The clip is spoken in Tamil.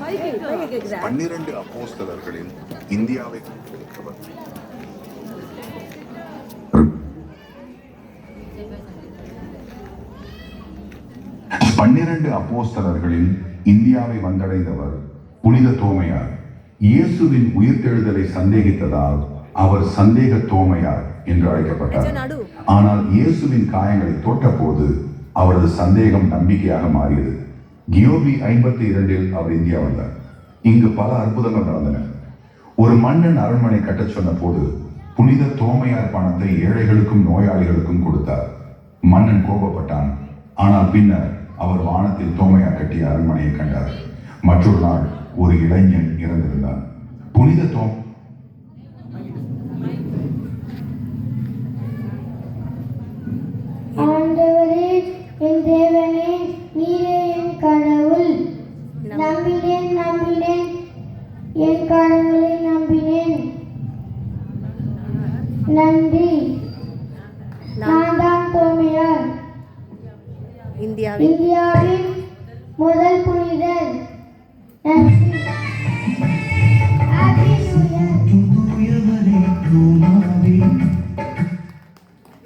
12 அப்போஸ்தலர்களில் இந்தியாவை கண்டெடுத்தவர். 12 அப்போஸ்தலர்களில் இந்தியாவை வந்தடைந்தவர் புனித தோமையார். இயேசுவின் உயிர்த்தெழுதலை சந்தேகித்ததால் அவர் சந்தேக தோமையார் என்று அழைக்கப்பட்டார். ஆனால் இயேசுவின் காயங்களை தொட்டபோது அவரது சந்தேகம் நம்பிக்கையாக மாறியது. கியோபி 52 அவர் இந்தியா வந்தார். இங்கு பல அற்புதங்கள் நடந்தன. ஒரு மன்னன் அரண்மனை கட்டச் சொன்ன போது புனித தோமையார் பணத்தை ஏழைகளுக்கும் நோயாளிகளுக்கும் கொடுத்தார். மன்னன் கோபப்பட்டான். ஆனால் பின்னர் அவர் வானத்தில் தோமையார் கட்டிய அரண்மனையை கண்டார். மற்றொரு நாள் ஒரு இளைஞன் இறந்திருந்தான். புனித ஆண்டவரே, என் தேவனே, நீரே என் கடவுள். நம்பினேன் நம்பினேன், என் கடவுளை நம்பினேன். நன்றி. நான் தான் தோமையார், இந்தியாவின் முதல் புனிதர். நன்றி.